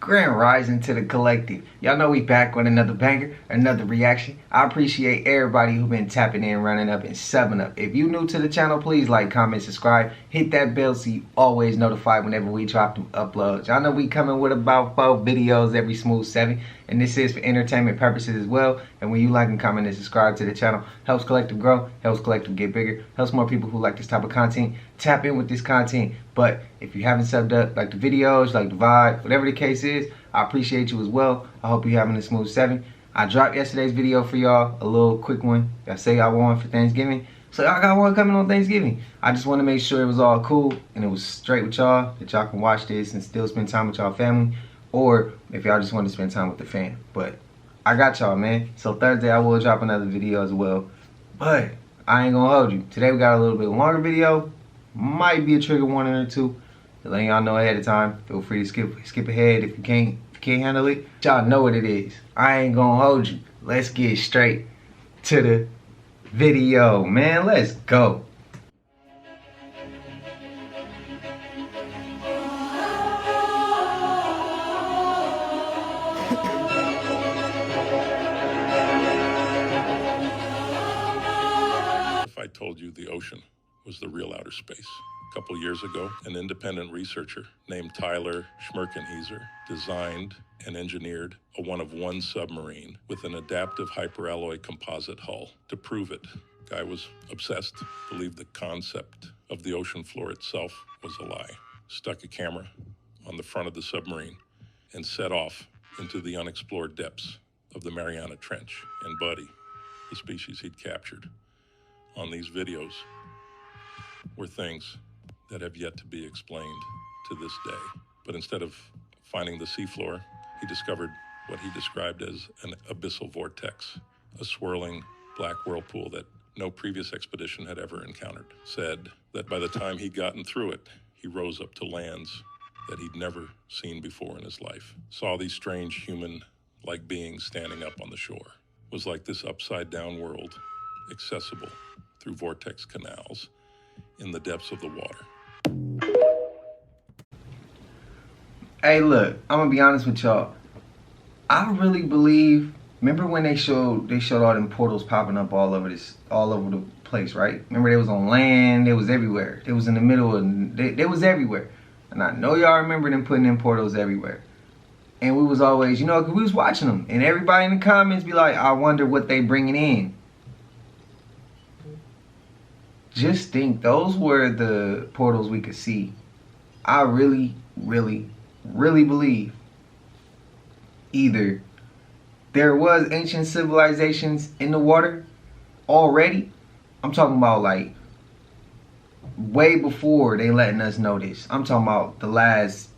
Grand rising to the collective. Y'all know we back with another banger, another reaction. I appreciate everybody who been tapping in, running up, and subbing up. If you new to the channel, please like, comment, subscribe. Hit that bell so you always notified whenever we drop them uploads. Y'all know we coming with about 4 videos every smooth 7. And this is for entertainment purposes as well. And when you like and comment and subscribe to the channel, helps collective grow, helps collective get bigger, helps more people who like this type of content tap in with this content. But if you haven't subbed up, like the videos, like the vibe, whatever the case is, I appreciate you as well. I hope you're having a smooth 7. I dropped yesterday's video for y'all, a little quick one. I say y'all want for Thanksgiving, so I got one coming on Thanksgiving. I just want to make sure it was all cool and it was straight with y'all, that y'all can watch this and still spend time with y'all family, or if y'all just want to spend time with the fam. But I got y'all, man. So Thursday I will drop another video as well, but I ain't gonna hold you. Today we got a little bit longer video. Might be a trigger warning or two. Letting y'all know ahead of time. Feel free to skip ahead if you can't handle it. Y'all know what it is. I ain't gonna hold you. Let's get straight to the video, man. Let's go. If I told you the ocean was the real outer space. A couple years ago, an independent researcher named Tyler Schmerkenhieser designed and engineered a one-of-one submarine with an adaptive hyperalloy composite hull. To prove it, guy was obsessed, believed the concept of the ocean floor itself was a lie. Stuck a camera on the front of the submarine and set off into the unexplored depths of the Mariana Trench. And Buddy, the species he'd captured on these videos, were things that have yet to be explained to this day. But instead of finding the seafloor, he discovered what he described as an abyssal vortex, a swirling black whirlpool that no previous expedition had ever encountered. Said that by the time he'd gotten through it, he rose up to lands that he'd never seen before in his life. Saw these strange human-like beings standing up on the shore. It was like this upside-down world, accessible through vortex canals in the depths of the water. Hey, look, I'm gonna be honest with y'all. I really believe. Remember when they showed all them portals popping up all over the place, right? Remember they was on land, they was everywhere. They was in the middle of, they was everywhere. And I know y'all remember them putting in portals everywhere. And we was always, you know, 'cause we was watching them, and everybody in the comments be like, I wonder what they bringing in. Just think, those were the portals we could see. I really, really, really believe either there was ancient civilizations in the water already. I'm talking about like way before they letting us know this. I'm talking about the last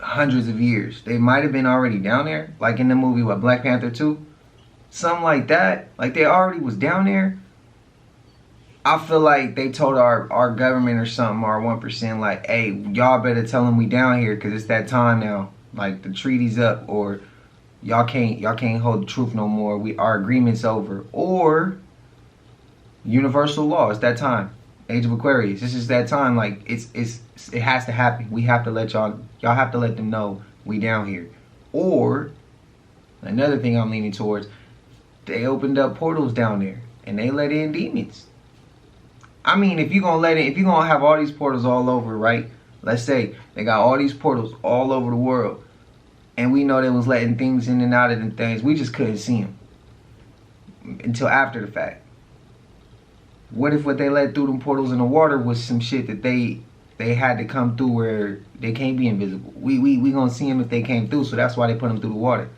hundreds of years. They might have been already down there, like in the movie, what, Black Panther 2? Something like that. Like they already was down there. I feel like they told our government or something, our 1%, like, hey, y'all better tell them we down here because it's that time now. Like the treaty's up, or y'all can't hold the truth no more. Our agreement's over. Or universal law, it's that time. Age of Aquarius. This is that time. Like it has to happen. We have to let y'all have to let them know we down here. Or another thing I'm leaning towards, they opened up portals down there and they let in demons. I mean, if you're gonna have all these portals all over, right? Let's say they got all these portals all over the world, and we know they was letting things in and out of them things. We just couldn't see them until after the fact. What if what they let through them portals in the water was some shit that they had to come through where they can't be invisible? We gonna see them if they came through, so that's why they put them through the water.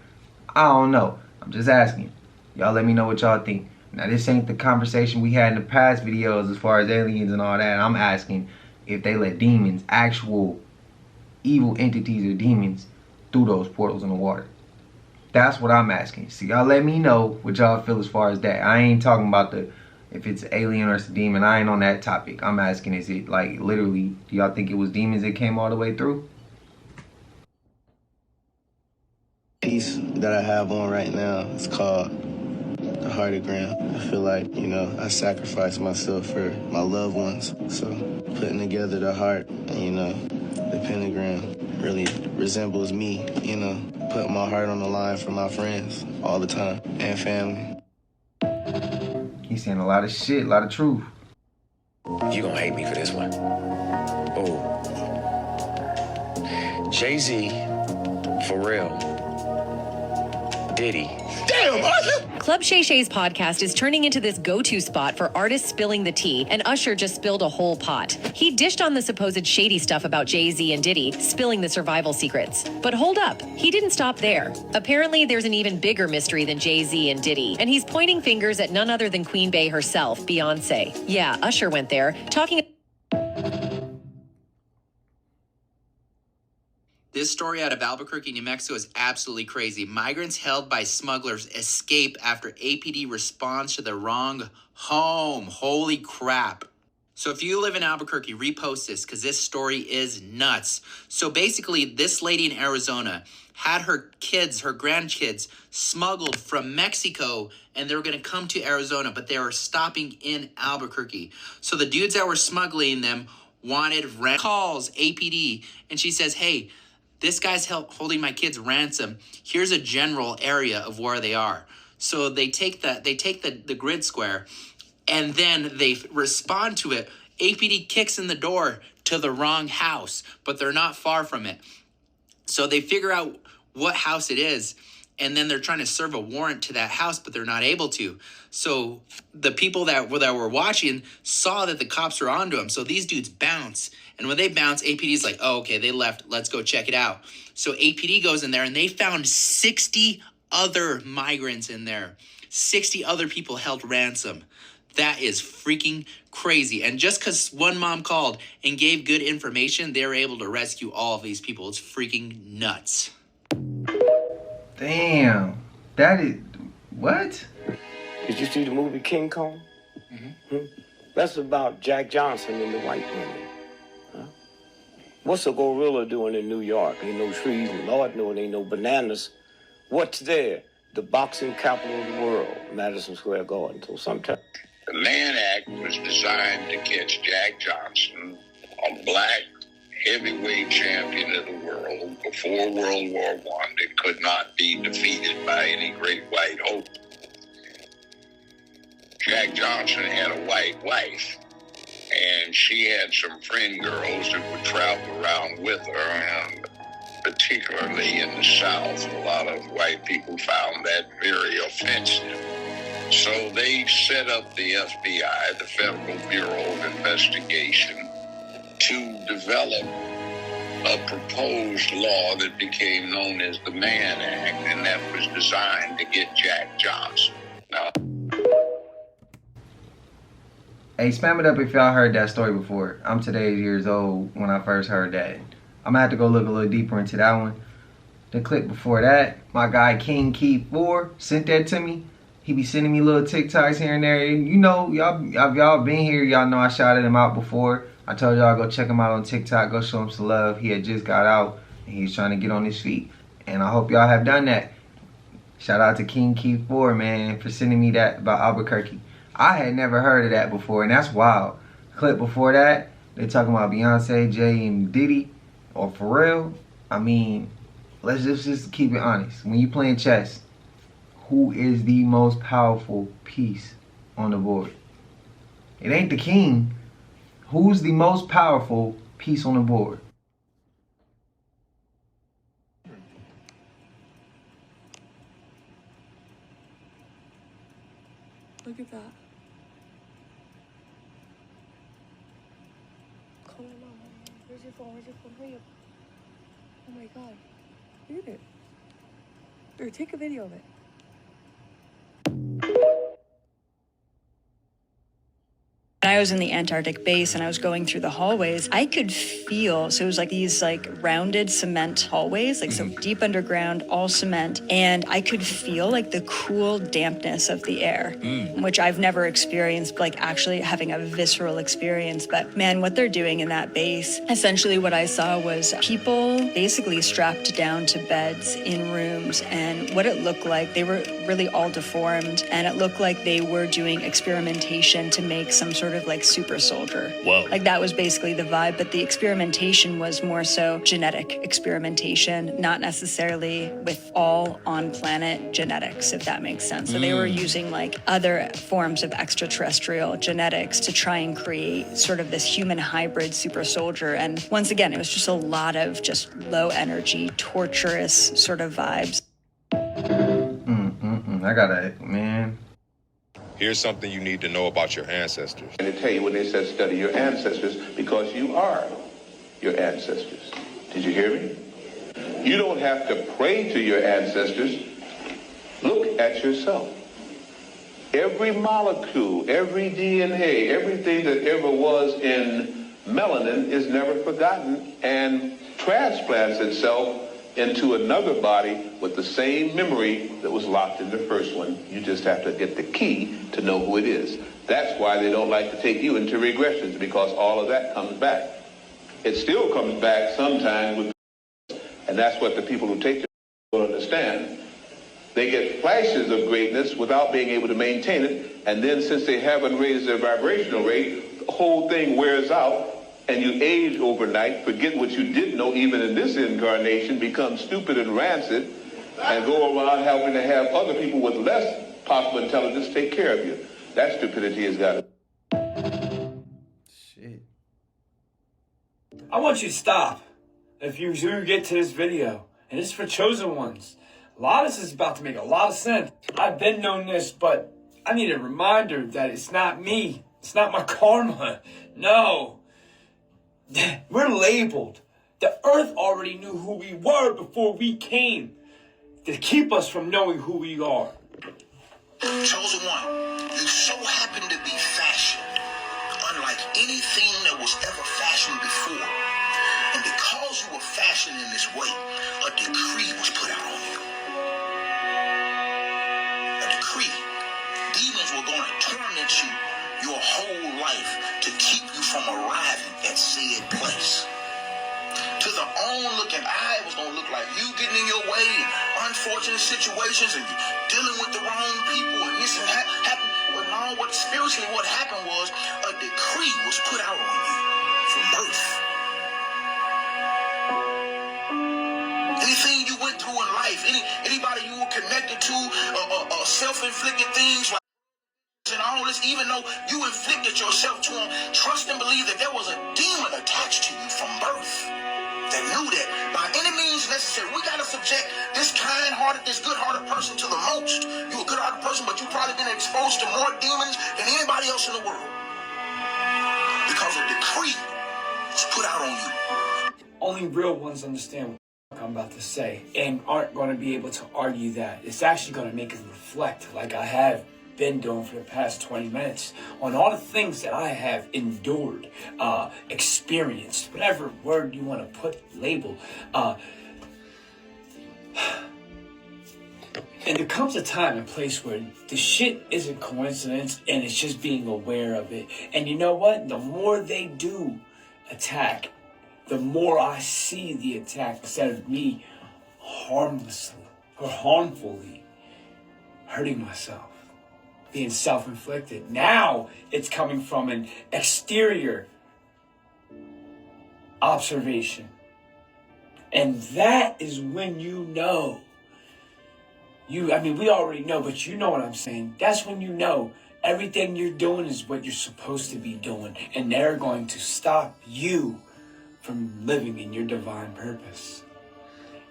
I don't know. I'm just asking. Y'all let me know what y'all think. Now, this ain't the conversation we had in the past videos as far as aliens and all that. I'm asking if they let demons, actual evil entities or demons, through those portals in the water. That's what I'm asking. So y'all let me know what y'all feel as far as that. I ain't talking about if it's an alien or it's a demon. I ain't on that topic. I'm asking, is it like literally, do y'all think it was demons that came all the way through? Piece that I have on right now is called the heartogram. I feel like, I sacrificed myself for my loved ones. So putting together the heart and, the pentagram really resembles me, putting my heart on the line for my friends all the time and family. He's saying a lot of shit, a lot of truth. You gonna hate me for this one. Oh. Jay-Z, Pharrell, Diddy. Damn, Usher! Club Shay Shay's podcast is turning into this go-to spot for artists spilling the tea, and Usher just spilled a whole pot. He dished on the supposed shady stuff about Jay-Z and Diddy, spilling the survival secrets. But hold up, he didn't stop there. Apparently, there's an even bigger mystery than Jay-Z and Diddy, and he's pointing fingers at none other than Queen Bey herself, Beyonce. Yeah, Usher went there, talking... This story out of Albuquerque, New Mexico is absolutely crazy. Migrants held by smugglers escape after APD responds to the wrong home. Holy crap. So if you live in Albuquerque, repost this because this story is nuts. So basically, this lady in Arizona had her kids, her grandkids, smuggled from Mexico, and they were going to come to Arizona, but they were stopping in Albuquerque. So the dudes that were smuggling them wanted calls APD, and she says, hey, this guy's holding my kids ransom. Here's a general area of where they are. So they take the grid square, and then they respond to it. APD kicks in the door to the wrong house, but they're not far from it. So they figure out what house it is, and then they're trying to serve a warrant to that house, but they're not able to. So the people that were watching saw that the cops were onto them. So these dudes bounce. And when they bounce, APD's like, oh, okay, they left. Let's go check it out. So APD goes in there, and they found 60 other migrants in there. 60 other people held ransom. That is freaking crazy. And just because one mom called and gave good information, they were able to rescue all of these people. It's freaking nuts. Damn. That is... What? Did you see the movie King Kong? Mm-hmm. That's about Jack Johnson and the white women. Huh? What's a gorilla doing in New York? Ain't no trees, and Lord knows ain't no bananas. What's there? The boxing capital of the world, Madison Square Garden. So sometimes... The Mann Act was designed to catch Jack Johnson, a black heavyweight champion of the world before World War I that could not be defeated by any great white hope. Jack Johnson had a white wife, and she had some friend girls that would travel around with her, and particularly in the South, a lot of white people found that very offensive. So they set up the FBI, the Federal Bureau of Investigation, to develop a proposed law that became known as the Mann Act, and that was designed to get Jack Johnson. Now, hey, spam it up if y'all heard that story before. I'm today years old when I first heard that. I'm gonna have to go look a little deeper into that one. The clip before that, my guy King Keith 4 sent that to me. He be sending me little TikToks here and there. And you know, y'all been here, y'all know I shouted him out before. I told y'all go check him out on TikTok, go show him some love. He had just got out and he's trying to get on his feet. And I hope y'all have done that. Shout out to King Keith 4, man, for sending me that about Albuquerque. I had never heard of that before, and that's wild. Clip before that, they talking about Beyonce, Jay, and Diddy, or Pharrell. I mean, let's just keep it honest. When you playing chess, who is the most powerful piece on the board? It ain't the king. Who's the most powerful piece on the board? Look at that. Call my mom. Where's your phone? Where's your phone? Hurry up. Oh my god. Look at it. Or take a video of it. When I was in the Antarctic base and I was going through the hallways, I could feel, so it was like these like rounded cement hallways, like so deep underground, all cement. And I could feel like the cool dampness of the air, which I've never experienced, like actually having a visceral experience. But man, what they're doing in that base, essentially what I saw was people basically strapped down to beds in rooms. And what it looked like, they were really all deformed. And it looked like they were doing experimentation to make some sort of like super soldier. Whoa. Like that was basically the vibe, but the experimentation was more so genetic experimentation, not necessarily with all on planet genetics, if that makes sense. So they were using like other forms of extraterrestrial genetics to try and create sort of this human hybrid super soldier. And once again, it was just a lot of just low energy, torturous sort of vibes. I gotta, man. Here's something you need to know about your ancestors. And they tell you when they said study your ancestors, because you are your ancestors. Did you hear me? You don't have to pray to your ancestors. Look at yourself. Every molecule, every DNA, everything that ever was in melanin is never forgotten and transplants itself into another body with the same memory that was locked in the first one. You just have to get the key to know who it is. That's why they don't like to take you into regressions, because all of that comes back. It still comes back sometimes with, and that's what the people who take it don't understand. They get flashes of greatness without being able to maintain it, and then since they haven't raised their vibrational rate, the whole thing wears out, and you age overnight, forget what you did know even in this incarnation, become stupid and rancid, and go around helping to have other people with less possible intelligence take care of you. That stupidity has got to... Shit. I want you to stop. If you get to this video, and it's for chosen ones. A lot of this is about to make a lot of sense. I've been known this, but I need a reminder that it's not me. It's not my karma. No. We're labeled. The earth already knew who we were before we came to keep us from knowing who we are. Chosen one, you so happen to be fashioned unlike anything that was ever fashioned before. And because you were fashioned in this way, a decree was put out on you. A decree. Demons were going to torment you your whole life to keep you from arriving at said place. To the onlooking eye, it was going to look like you getting in your way in unfortunate situations and you dealing with the wrong people and this and that happened. But no, spiritually what happened was a decree was put out on you from birth. Anything you went through in life, anybody you were connected to, self-inflicted things like and all this, even though you inflicted yourself to them, trust and believe that there was a demon attached to you from birth that knew that by any means necessary, we got to subject this kind-hearted, this good-hearted person to the most. You're a good-hearted person, but you've probably been exposed to more demons than anybody else in the world. Because a decree was put out on you. Only real ones understand what I'm about to say and aren't going to be able to argue that. It's actually going to make us reflect like I have been doing for the past 20 minutes on all the things that I have endured, experienced, whatever word you want to put, label. And there comes a time and place where the shit isn't coincidence and it's just being aware of it. And you know what? The more they do attack, the more I see the attack instead of me harmlessly or harmfully hurting myself. Being self-inflicted. Now it's coming from an exterior observation. And that is when you know. We already know, but you know what I'm saying. That's when you know everything you're doing is what you're supposed to be doing. And they're going to stop you from living in your divine purpose.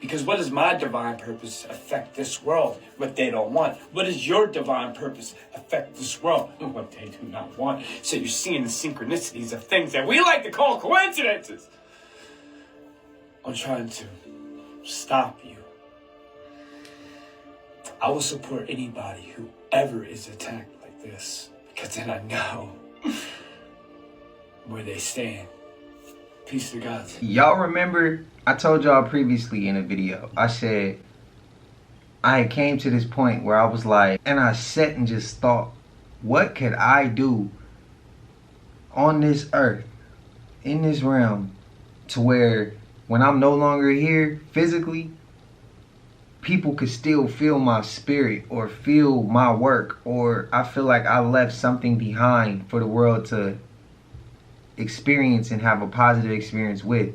Because what does my divine purpose affect this world? What they don't want. What does your divine purpose affect this world? What they do not want. So you're seeing the synchronicities of things that we like to call coincidences. I'm trying to stop you. I will support anybody who ever is attacked like this. Because then I know where they stand. Peace to God. Y'all remember, I told y'all previously in a video, I said, I had came to this point where I was like, and I sat and just thought, what could I do on this earth, in this realm, to where when I'm no longer here physically, people could still feel my spirit or feel my work, or I feel like I left something behind for the world to experience and have a positive experience with.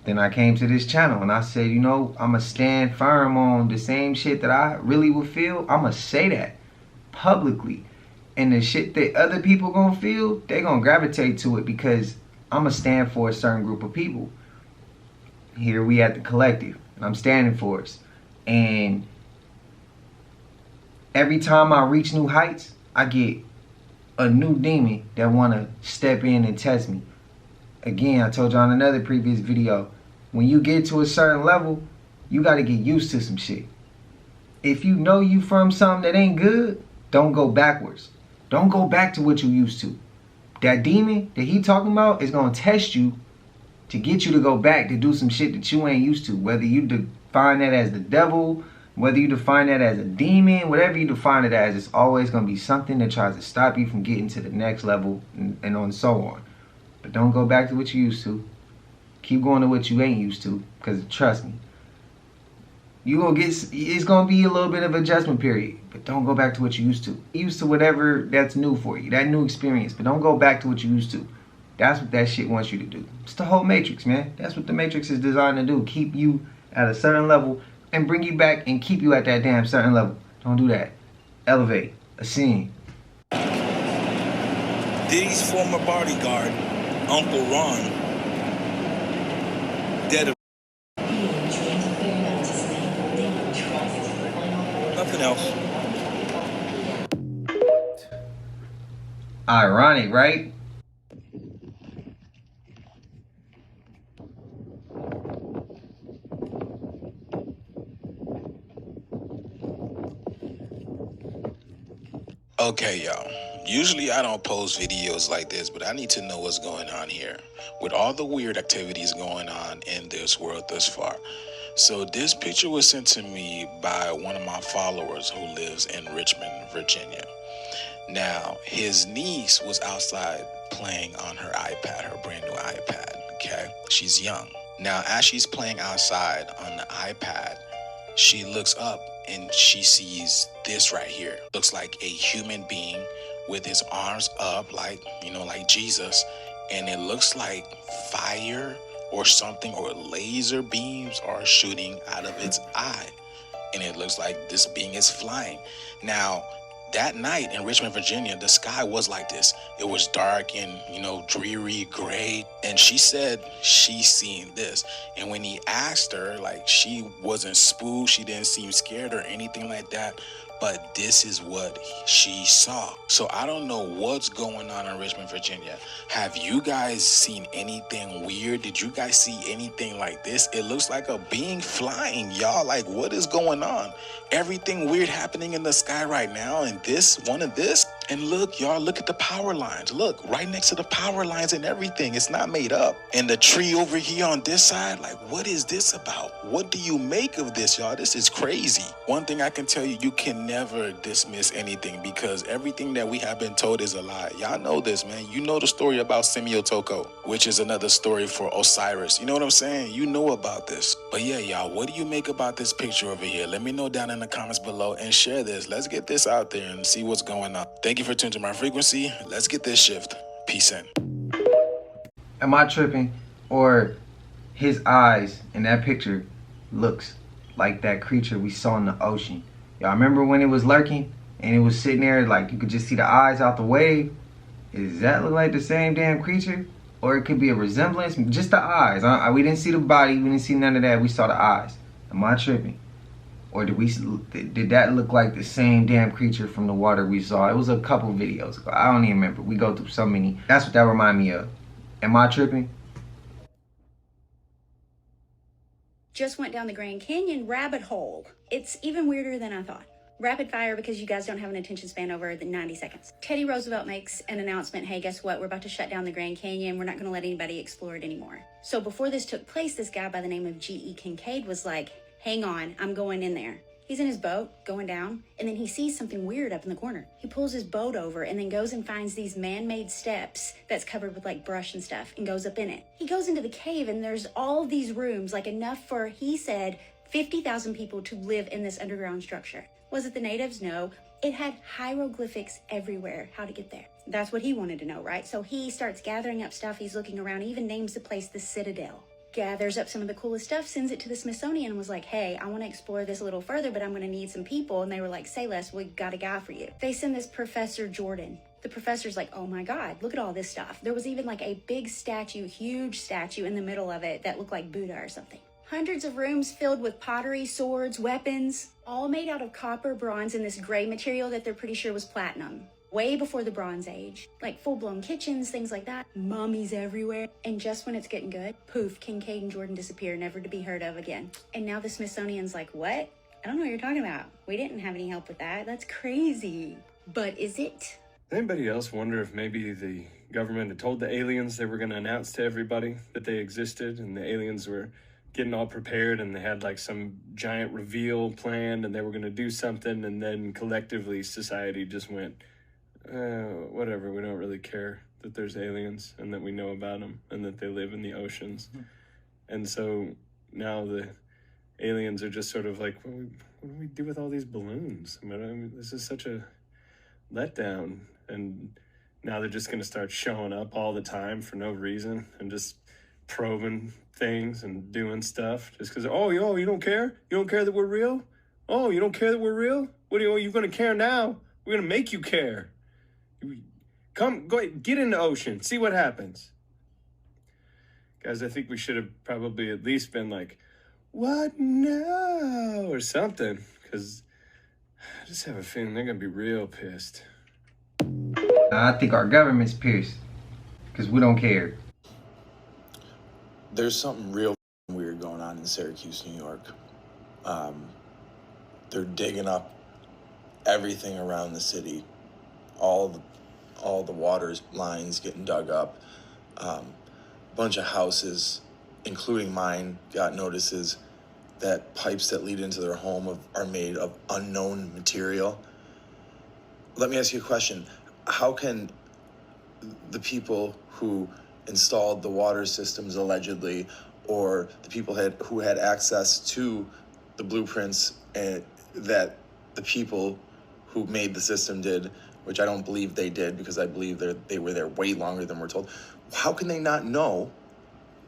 Then I came to this channel and I said, you know, I'ma stand firm on the same shit that I really would feel. I'ma say that publicly. And the shit that other people gonna feel, they gonna gravitate to it because I'ma stand for a certain group of people. Here we at the collective, and I'm standing for us. And every time I reach new heights, I get a new demon that wanna step in and test me. Again, I told y'all in another previous video, when you get to a certain level, you gotta get used to some shit. If you know you from something that ain't good, don't go backwards. Don't go back to what you used to. That demon that he talking about is gonna test you to get you to go back to do some shit that you ain't used to. Whether you define that as the devil, whether you define that as a demon, whatever you define it as, it's always gonna be something that tries to stop you from getting to the next level and on so on. But don't go back to what you used to. Keep going to what you ain't used to, because trust me, it's gonna be a little bit of adjustment period, but don't go back to what you used to. Used to whatever that's new for you, that new experience, but don't go back to what you used to. That's what that shit wants you to do. It's the whole Matrix, man. That's what the Matrix is designed to do. Keep you at a certain level and bring you back and keep you at that damn certain level. Don't do that. Elevate, ascend. Diddy's former bodyguard, Uncle Ron, dead of nothing else. Ironic, right? Okay, y'all. Usually I don't post videos like this, but I need to know what's going on here with all the weird activities going on in this world thus far. So this picture was sent to me by one of my followers who lives in Richmond, Virginia. Now, his niece was outside playing on her iPad, her brand new iPad, okay? She's young. Now, as she's playing outside on the iPad, she looks up and she sees this right here. Looks like a human being with his arms up, like, you know, like Jesus. And it looks like fire or something, or laser beams are shooting out of its eye. And it looks like this being is flying. Now, that night in Richmond, Virginia, the sky was like this. It was dark and, you know, dreary, gray. And she said she's seen this. And when he asked her, like, she wasn't spooked. She didn't seem scared or anything like that. But this is what she saw. So I don't know what's going on in Richmond, Virginia. Have you guys seen anything weird? Did you guys see anything like this? It looks like a being flying, y'all. Like, what is going on? Everything weird happening in the sky right now, and this, one of this. And look, y'all, look at the power lines. Look, right next to the power lines and everything. It's not made up. And the tree over here on this side, like, what is this about? What do you make of this, y'all? This is crazy. One thing I can tell you, you can never dismiss anything, because everything that we have been told is a lie. Y'all know this, man. You know the story about Semiotico, which is another story for Osiris. You know what I'm saying? You know about this. But yeah, y'all, what do you make about this picture over here? Let me know down in the comments below and share this. Let's get this out there and see what's going on. Thank you for tuning to my frequency. Let's get this shift. Peace in. Am I tripping? Or his eyes in that picture looks like that creature we saw in the ocean? Y'all remember when it was lurking and it was sitting there, like you could just see the eyes out the wave? Does that look like the same damn creature? Or it could be a resemblance? Just the eyes. We didn't see the body. We didn't see none of that. We saw the eyes. Am I tripping? Or did that look like the same damn creature from the water we saw? It was a couple videos ago. I don't even remember. We go through so many. That's what that reminded me of. Am I tripping? Just went down the Grand Canyon rabbit hole. It's even weirder than I thought. Rapid fire because you guys don't have an attention span over the 90 seconds. Teddy Roosevelt makes an announcement, hey, guess what? We're about to shut down the Grand Canyon. We're not going to let anybody explore it anymore. So before this took place, this guy by the name of G.E. Kincaid was like, hang on, I'm going in there. He's in his boat, going down, and then he sees something weird up in the corner. He pulls his boat over and then goes and finds these man-made steps that's covered with like brush and stuff and goes up in it. He goes into the cave and there's all these rooms, like enough for, he said, 50,000 people to live in this underground structure. Was it the natives? No. It had hieroglyphics everywhere, how to get there. That's what he wanted to know, right? So he starts gathering up stuff. He's looking around, he even names the place the Citadel. Gathers up some of the coolest stuff, sends it to the Smithsonian, and was like, hey, I want to explore this a little further, but I'm going to need some people. And they were like, say less, we got a guy for you. They send this Professor Jordan. The professor's like, oh my God, look at all this stuff. There was even like a big statue, huge statue in the middle of it that looked like Buddha or something. Hundreds of rooms filled with pottery, swords, weapons, all made out of copper, bronze, and this gray material that they're pretty sure was platinum. Way before the Bronze Age. Like full-blown kitchens, things like that. Mummies everywhere. And just when it's getting good, poof, Kincaid and Jordan disappear, never to be heard of again. And now the Smithsonian's like, what? I don't know what you're talking about. We didn't have any help with that. That's crazy. But is it? Anybody else wonder if maybe the government had told the aliens they were going to announce to everybody that they existed, and the aliens were getting all prepared and they had like some giant reveal planned and they were going to do something, and then collectively society just went, whatever, we don't really care that there's aliens and that we know about them and that they live in the oceans. And so now the aliens are just sort of like, what do we do with all these balloons? I mean, this is such a letdown. And now they're just going to start showing up all the time for no reason and just probing things and doing stuff just because, you don't care? You don't care that we're real? Oh, you don't care that we're real? What are you going to care now? We're going to make you care. Come, go get in the ocean, see what happens. Guys, I think we should have probably at least been like, what now? Or something, because I just have a feeling they're going to be real pissed. I think our government's pissed because we don't care. There's something real weird going on in Syracuse, New York. They're digging up everything around the city. All the water lines getting dug up. Bunch of houses, including mine, got notices that pipes that lead into their home are made of unknown material. Let me ask you a question. How can the people who installed the water systems allegedly, or the people who had access to the blueprints that the people who made the system did, which I don't believe they did because I believe they were there way longer than we're told. How can they not know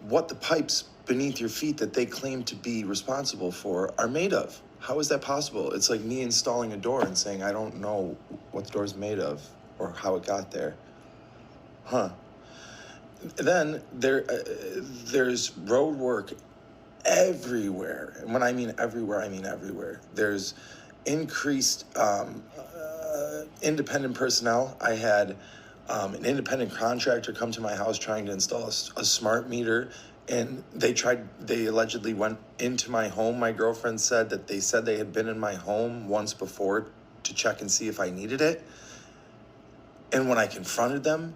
what the pipes beneath your feet that they claim to be responsible for are made of? How is that possible? It's like me installing a door and saying, I don't know what the door's made of or how it got there. Then there's road work everywhere. And when I mean everywhere, I mean everywhere. There's increased independent personnel. I had an independent contractor come to my house trying to install a smart meter, and they allegedly went into my home. My girlfriend said that they had been in my home once before to check and see if I needed it. And when I confronted them,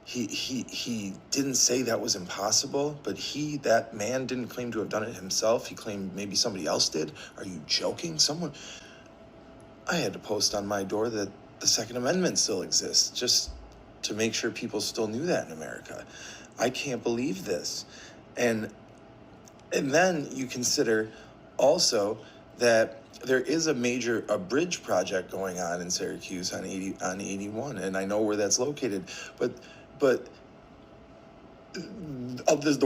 he didn't say that was impossible, but that man didn't claim to have done it himself. He claimed maybe somebody else did. Are you joking? I had to post on my door that the Second Amendment still exists, just to make sure people still knew that in America. I can't believe this. And then you consider also that there is a bridge project going on in Syracuse on 81, and I know where that's located, but the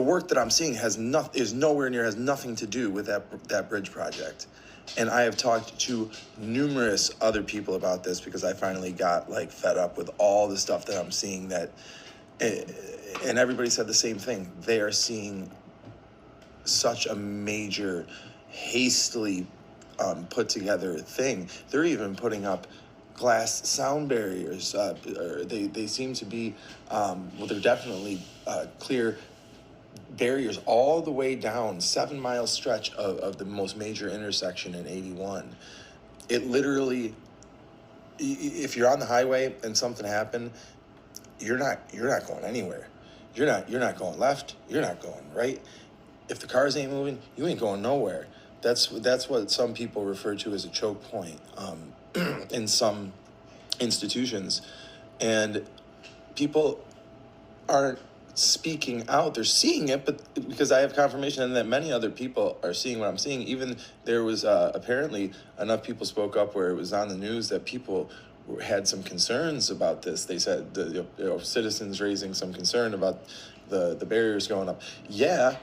work that I'm seeing has nothing to do with that bridge project. And I have talked to numerous other people about this because I finally got fed up with all the stuff that I'm seeing and everybody said the same thing. They are seeing such a major, hastily put together thing. They're even putting up glass sound barriers. They seem to be, they're definitely clear barriers all the way down 7 mile stretch of the most major intersection in 81. It literally, if you're on the highway and something happened, you're not going anywhere. You're not going left. You're not going right. If the cars ain't moving, you ain't going nowhere. That's what some people refer to as a choke point in some institutions, and people aren't speaking out. They're seeing it, but because I have confirmation that many other people are seeing what I'm seeing. Even there was apparently enough people spoke up where it was on the news that people had some concerns about this. They said citizens raising some concern about the barriers going up. Yeah.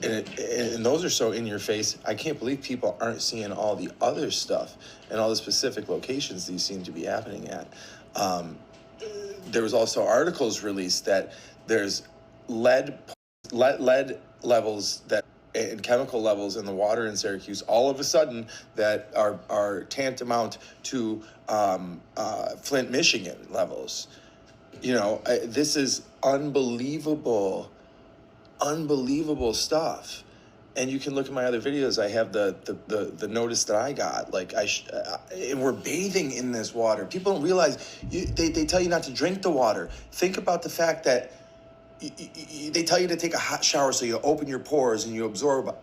And those are so in your face. I can't believe people aren't seeing all the other stuff and all the specific locations these seem to be happening at. There was also articles released that there's lead levels that and chemical levels in the water in Syracuse all of a sudden that are tantamount to Flint, Michigan levels. You know, this is unbelievable stuff. And you can look at my other videos. I have the notice that I got. Like and we're bathing in this water. People don't realize they tell you not to drink the water. Think about the fact that they tell you to take a hot shower so you open your pores and you absorb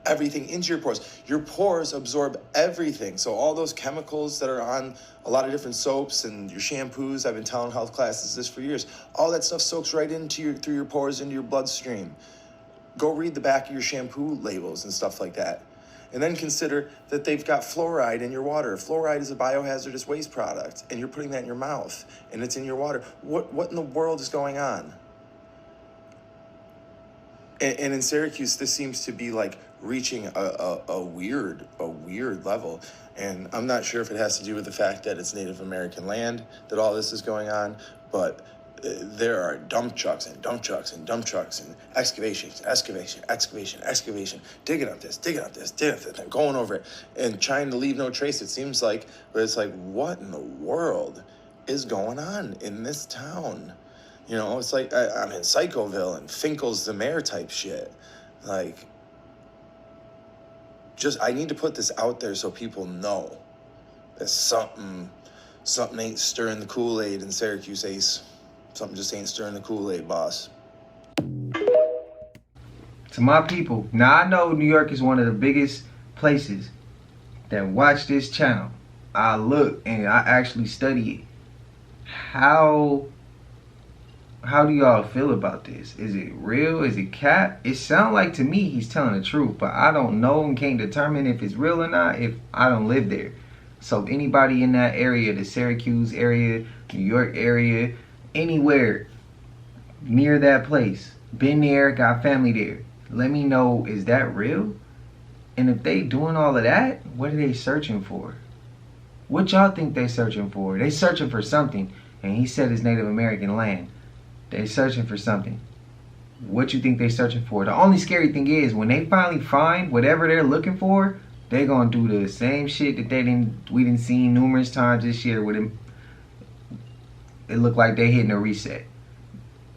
everything into your pores. Your pores absorb everything. So all those chemicals that are on a lot of different soaps and your shampoos, I've been telling health classes this for years, all that stuff soaks right through your pores into your bloodstream. Go read the back of your shampoo labels and stuff like that. And then consider that they've got fluoride in your water. Fluoride is a biohazardous waste product, and you're putting that in your mouth, and it's in your water. What in the world is going on? And in Syracuse, this seems to be like reaching a weird level. And I'm not sure if it has to do with the fact that it's Native American land that all this is going on, but there are dump trucks and excavation, digging up this, going over it, and trying to leave no trace, it seems like. But it's like, what in the world is going on in this town? You know, it's like I'm in Psychoville and Finkel's the mayor type shit. Like, I need to put this out there so people know that something ain't stirring the Kool-Aid in Syracuse, Ace. Something just ain't stirring the Kool-Aid, boss. To my people, now I know New York is one of the biggest places that watch this channel. I look and I actually study it. How do y'all feel about this? Is it real? Is it cap? It sounds like to me he's telling the truth, but I don't know and can't determine if it's real or not if I don't live there. So if anybody in that area, the Syracuse area, New York area, anywhere near that place, been there, got family there, let me know, is that real? And if they doing all of that, what are they searching for? What y'all think they searching for? They searching for something, and he said it's Native American land. They searching for something. What you think they searching for? The only scary thing is when they finally find whatever they're looking for, they gonna do the same shit that we didn't see numerous times this year with him. It look like they hitting a reset.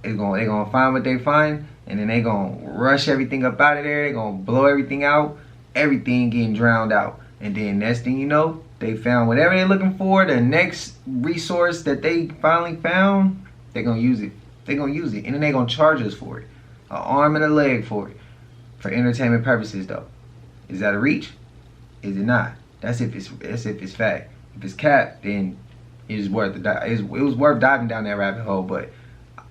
They gonna find what they find, and then they gonna rush everything up out of there. They gonna blow everything out, everything getting drowned out, and then next thing you know, they found whatever they're looking for. The next resource that they finally found, they're gonna use it. They're gonna use it, and then they're gonna charge us for it, an arm and a leg for it, for entertainment purposes. Though, is that a reach? Is it not? That's if it's fact. If it's cap, then it was worth diving down that rabbit hole. But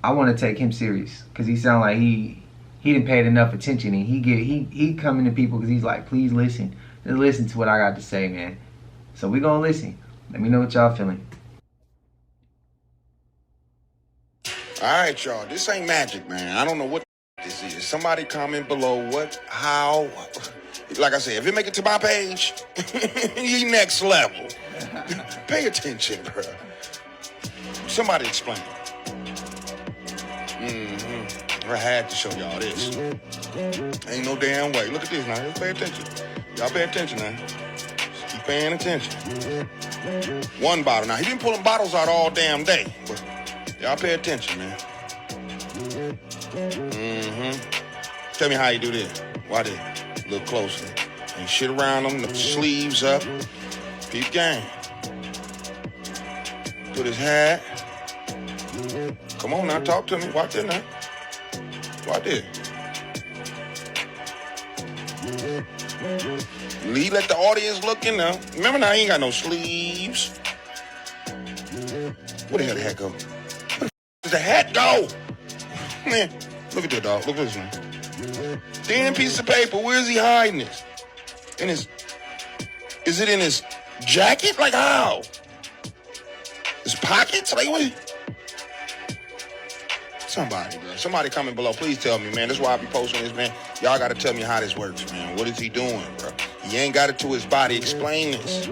I want to take him serious because he sound like he didn't pay enough attention, and he coming to people because he's like, please listen, just listen to what I got to say, man. So we gonna listen. Let me know what y'all feeling. All right, y'all. This ain't magic, man. I don't know what this is. Somebody comment below how. Like I said, if you make it to my page, you next level. Pay attention, bro. Somebody explain it. I had to show y'all this. Ain't no damn way. Look at this now. Just pay attention. Y'all pay attention now. Just keep paying attention. One bottle. Now, he been pulling bottles out all damn day. But y'all pay attention, man. Tell me how you do this. Watch it. Look closer. Ain't shit around them, the sleeves up. Peep game. Put his hat. Come on now, talk to me. Watch this now. Watch this. Lee, let the audience look in now. Remember now, he ain't got no sleeves. Where the hell the hat go? Where the hat go? Man, look at that dog. Look at this man. Thin piece of paper. Where is he hiding this? In his... Is it in his jacket? Like how? His pockets? Like what? Somebody, bro. Somebody comment below. Please tell me, man. That's why I be posting this, man. Y'all got to tell me how this works, man. What is he doing, bro? He ain't got it to his body. Explain this.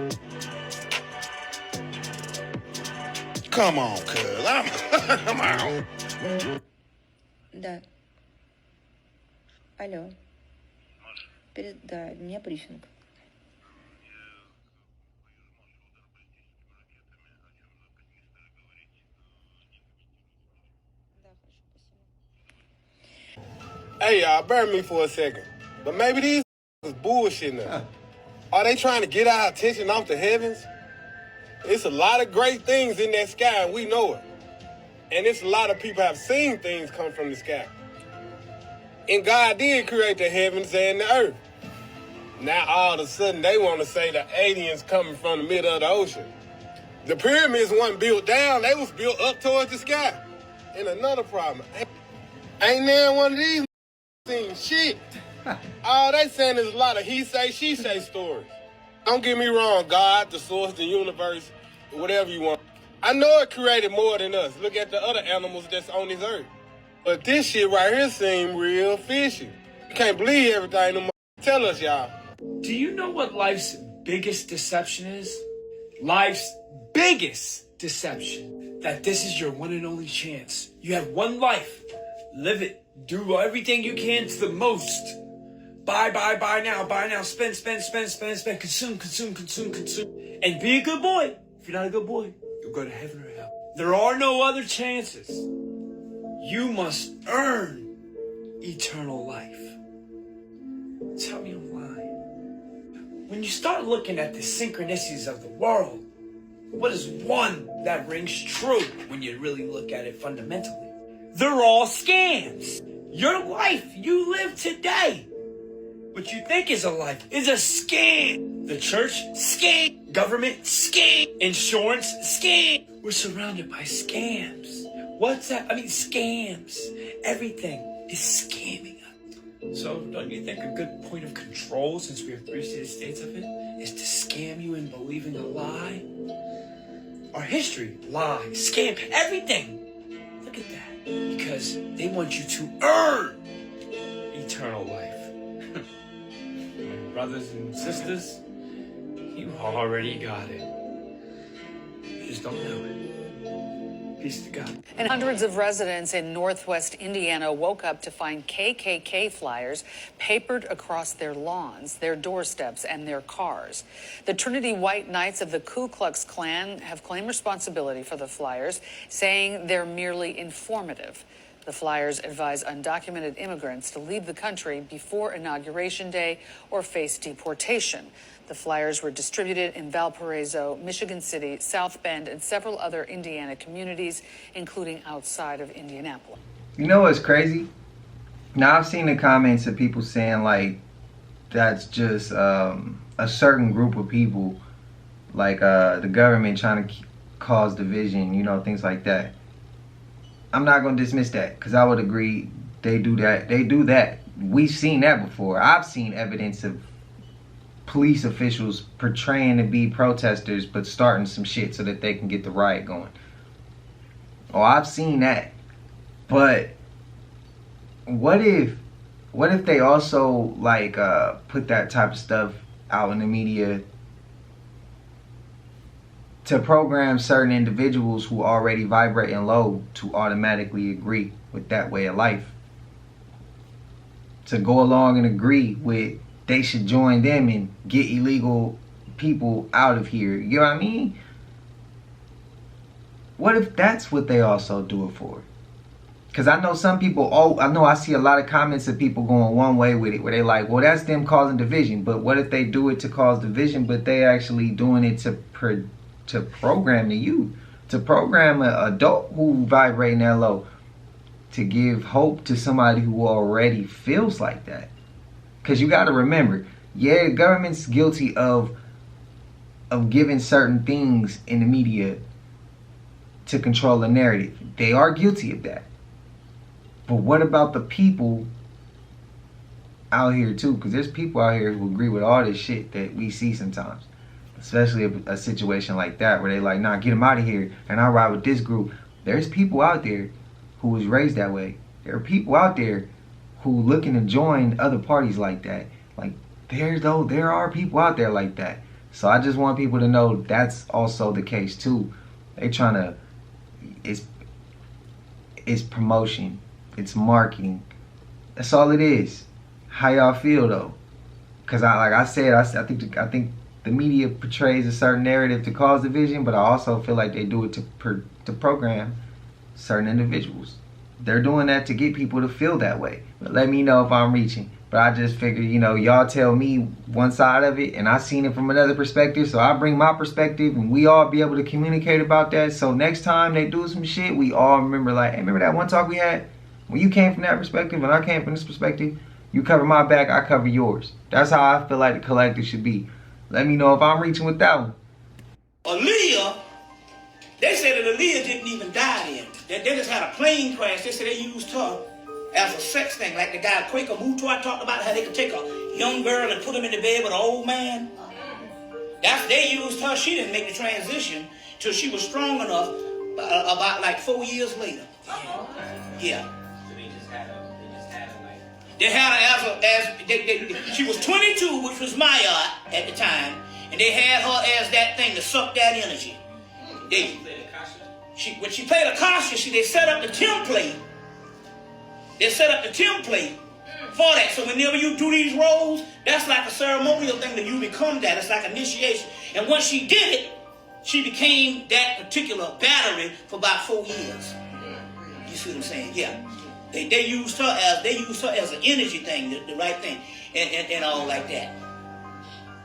Come on, cuz. I'm out. Да. Алло. Да, у меня брифинг. Hey, y'all, bear me for a second. But maybe these is bullshitting us. Are they trying to get our attention off the heavens? It's a lot of great things in that sky, and we know it. And it's a lot of people have seen things come from the sky. And God did create the heavens and the earth. Now, all of a sudden, they want to say the aliens coming from the middle of the ocean. The pyramids weren't built down. They was built up towards the sky. And another problem, ain't there one of these seen shit. All they saying is a lot of he say, she say stories. Don't get me wrong, God, the source, the universe, whatever you want. I know it created more than us. Look at the other animals that's on this earth. But this shit right here seem real fishy. You can't believe everything them tell us, y'all. Do you know what life's biggest deception is? Life's biggest deception. That this is your one and only chance. You have one life. Live it. Do everything you can to the most. Buy now. Spend. Consume. And be a good boy. If you're not a good boy, you'll go to heaven or hell. There are no other chances. You must earn eternal life. Tell me I'm lying. When you start looking at the synchronicities of the world, what is one that rings true when you really look at it fundamentally? They're all scams. Your life you live today, what you think is a life, is a scam. The church, scam. Government, scam. Insurance, scam. We're surrounded by scams. What's that? I mean, scams. Everything is scamming us. So don't you think a good point of control, since we have 3 states of it, is to scam you in believing a lie? Our history, lie, scam, everything. Look at that. Because they want you to earn eternal life. Brothers and sisters, you already got it. You just don't know it. Peace to God. And hundreds of residents in northwest Indiana woke up to find KKK flyers papered across their lawns, their doorsteps, and their cars. The Trinity White Knights of the Ku Klux Klan have claimed responsibility for the flyers, saying they're merely informative. The flyers advise undocumented immigrants to leave the country before Inauguration Day or face deportation. The flyers were distributed in Valparaiso, Michigan City, South Bend, and several other Indiana communities, including outside of Indianapolis. You know what's crazy? Now, I've seen the comments of people saying, like, that's just a certain group of people, like the government trying to cause division, you know, things like that. I'm not going to dismiss that, because I would agree they do that. They do that. We've seen that before. I've seen evidence of police officials portraying to be protesters but starting some shit so that they can get the riot going. Oh, I've seen that. But what if they also like put that type of stuff out in the media to program certain individuals who already vibrating low to automatically agree with that way of life, to go along and agree with they should join them and get illegal people out of here? You know what I mean? What if that's what they also do it for? Because I know some people, I see a lot of comments of people going one way with it, where they like, well, that's them causing division. But what if they do it to cause division, but they actually doing it to program the youth, to program an adult who vibrating that low, to give hope to somebody who already feels like that. Because you got to remember, yeah, the government's guilty of giving certain things in the media to control the narrative. They are guilty of that. But what about the people out here too? Because there's people out here who agree with all this shit that we see sometimes. Especially a situation like that where they like, nah, get them out of here and I'll ride with this group. There's people out there who was raised that way. There are people out there who looking to join other parties like that. Like, there are people out there like that. So I just want people to know that's also the case too. They trying to, it's promotion. It's marketing. That's all it is. How y'all feel though? Because I think the media portrays a certain narrative to cause division, but I also feel like they do it to program certain individuals. They're doing that to get people to feel that way. But let me know if I'm reaching. But I just figured, y'all tell me one side of it, and I seen it from another perspective, so I bring my perspective, and we all be able to communicate about that. So next time they do some shit, we all remember like, hey, remember that one talk we had? When you came from that perspective and I came from this perspective, you cover my back, I cover yours. That's how I feel like the collective should be. Let me know if I'm reaching with that one. Aaliyah, they said that Aaliyah didn't even die then. They just had a plane crash. They said they used her as a sex thing, like the guy Quaker Mutu I talked about, how they could take a young girl and put him in the bed with an old man. They used her. She didn't make the transition till she was strong enough, about like 4 years later. Yeah. They had her she was 22, which was my art at the time, and they had her as that thing to suck that energy. When she played Akasha, they set up the template. They set up the template for that. So whenever you do these roles, that's like a ceremonial thing that you become that. It's like initiation. And once she did it, she became that particular battery for about 4 years. You see what I'm saying? Yeah. They used her as an energy thing, the right thing, and all like that.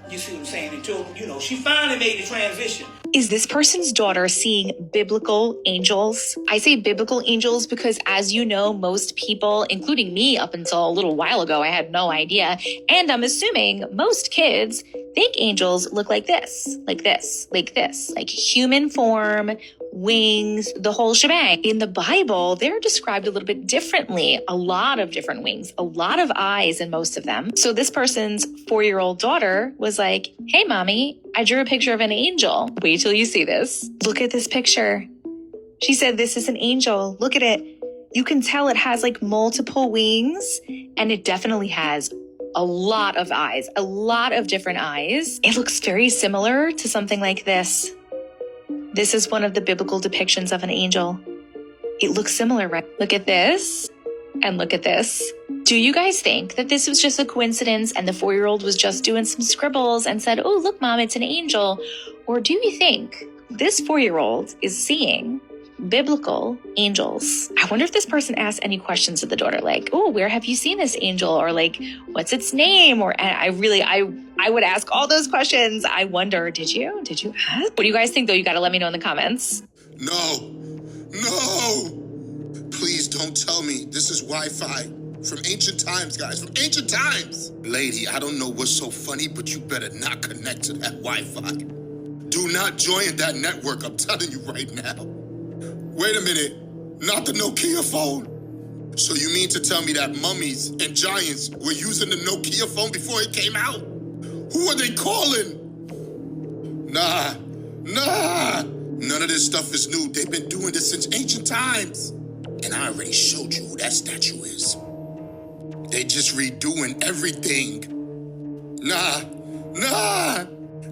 You see what I'm saying? Until, she finally made the transition. Is this person's daughter seeing biblical angels? I say biblical angels because, as you know, most people, including me up until a little while ago, I had no idea. And I'm assuming most kids think angels look like this, like human form, wings, the whole shebang. In the Bible, they're described a little bit differently. A lot of different wings, a lot of eyes in most of them. So this person's 4-year-old daughter was like, hey, mommy, I drew a picture of an angel. Wait till you see this. Look at this picture. She said, this is an angel. Look at it. You can tell it has like multiple wings, and it definitely has a lot of eyes, a lot of different eyes. It looks very similar to something like this. This is one of the biblical depictions of an angel. It looks similar, right? Look at this and look at this. Do you guys think that this was just a coincidence and the 4-year-old was just doing some scribbles and said, oh, look, mom, it's an angel? Or do you think this 4-year-old is seeing biblical angels? I wonder if this person asked any questions of the daughter, like, oh, where have you seen this angel? Or like, what's its name? Or I would ask all those questions. I wonder, did you ask? What do you guys think, though? You got to let me know in the comments. No. Please don't tell me this is Wi-Fi from ancient times, guys, from ancient times. Lady, I don't know what's so funny, but you better not connect to that Wi-Fi. Do not join that network, I'm telling you right now. Wait a minute, not the Nokia phone. So you mean to tell me that mummies and giants were using the Nokia phone before it came out? Who are they calling? Nah. None of this stuff is new. They've been doing this since ancient times. And I already showed you who that statue is. They just redoing everything. Nah.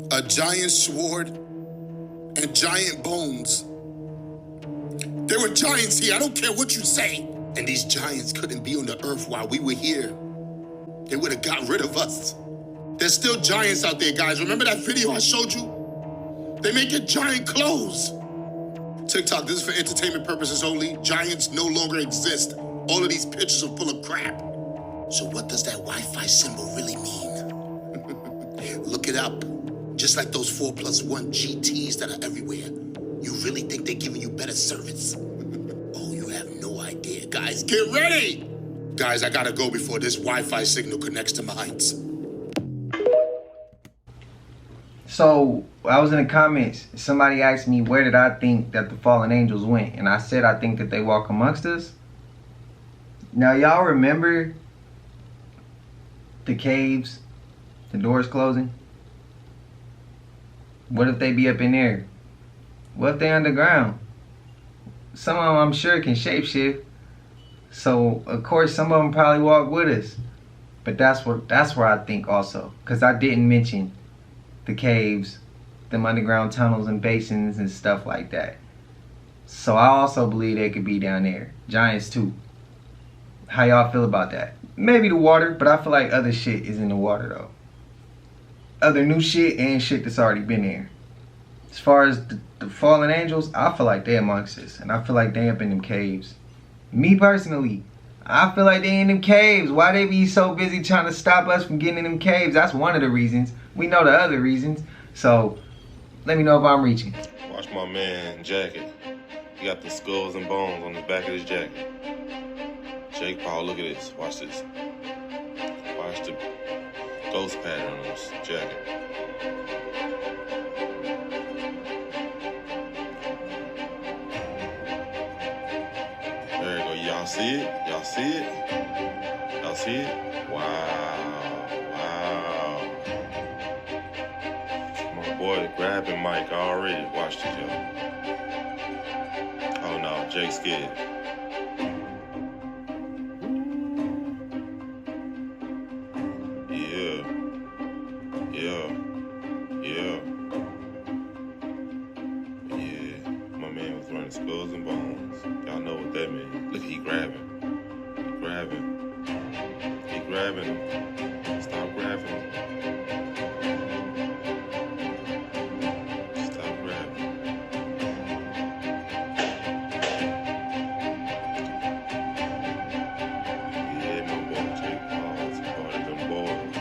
A giant sword and giant bones. There were giants here, I don't care what you say. And these giants couldn't be on the earth while we were here. They would have got rid of us. There's still giants out there, guys. Remember that video I showed you? They make giant clothes. TikTok, this is for entertainment purposes only. Giants no longer exist. All of these pictures are full of crap. So what does that Wi-Fi symbol really mean? Look it up. Just like those 4+1 GTs that are everywhere. You really think they're giving you better service? Oh, you have no idea. Guys, get ready! Guys, I gotta go before this Wi-Fi signal connects to mines. So I was in the comments, somebody asked me where did I think that the fallen angels went, and I said I think that they walk amongst us. Now y'all remember the caves, the doors closing? What if they be up in there? What if they underground? Some of them I'm sure can shapeshift, so of course some of them probably walk with us. But that's where I think also, because I didn't mention the caves, them underground tunnels and basins and stuff like that. So I also believe they could be down there. Giants too. How y'all feel about that? Maybe the water, but I feel like other shit is in the water though. Other new shit and shit that's already been there. As far as the fallen angels, I feel like they amongst us. And I feel like they up in them caves. Me personally, I feel like they in them caves. Why they be so busy trying to stop us from getting in them caves? That's one of the reasons. We know the other reasons. So, let me know if I'm reaching. Watch my man jacket. He got the skulls and bones on the back of his jacket. Jake Paul, look at this. Watch this. Watch the ghost pattern on this jacket. There you go. Y'all see it? Y'all see it? Y'all see it? Wow. Wow. My boy grabbing Mike already. Watch this, yo. Oh no, Jake's scared. Skulls and bones. Y'all know what that means. Look, he grabbing. He grabbing. He grabbing him. Stop grabbing him. Stop grabbing. Yeah, my boy Jake Paul is part of them boys.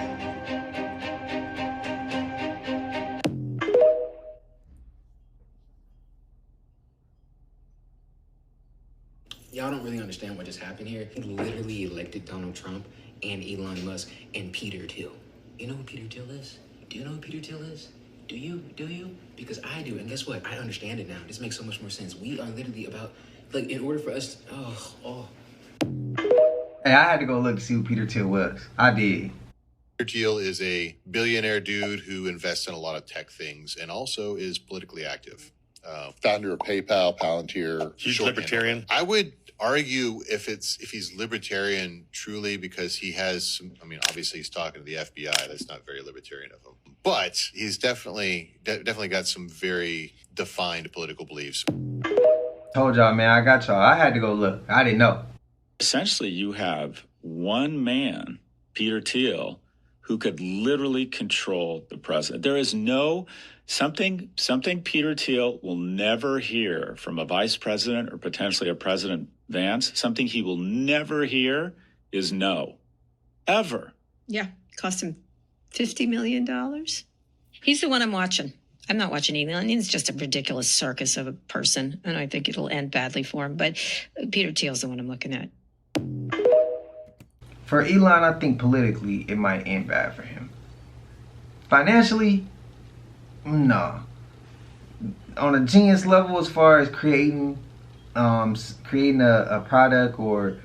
Y'all don't really understand what just happened here. He literally elected Donald Trump and Elon Musk and Peter Thiel. You know who Peter Thiel is? Do you know who Peter Thiel is? Do you? Do you? Because I do. And guess what? I understand it now. This makes so much more sense. We are literally about, like, in order for us to, Hey, I had to go look to see who Peter Thiel was. I did. Peter Thiel is a billionaire dude who invests in a lot of tech things and also is politically active. Founder of PayPal, Palantir. He's libertarian. I would argue if he's libertarian truly because he has some, I mean, obviously he's talking to the FBI. That's not very libertarian of him. But he's definitely got some very defined political beliefs. Told y'all, man, I got y'all. I had to go look. I didn't know. Essentially, you have one man, Peter Thiel, who could literally control the president. There is something Peter Thiel will never hear from a vice president or potentially a President Vance. Something he will never hear is no. Ever. Yeah, cost him $50 million. He's the one I'm watching. I'm not watching Elon. He's just a ridiculous circus of a person, and I think it'll end badly for him. But Peter Thiel's the one I'm looking at. For Elon, I think politically it might end bad for him. Financially, no. On a genius level, as far as creating a product or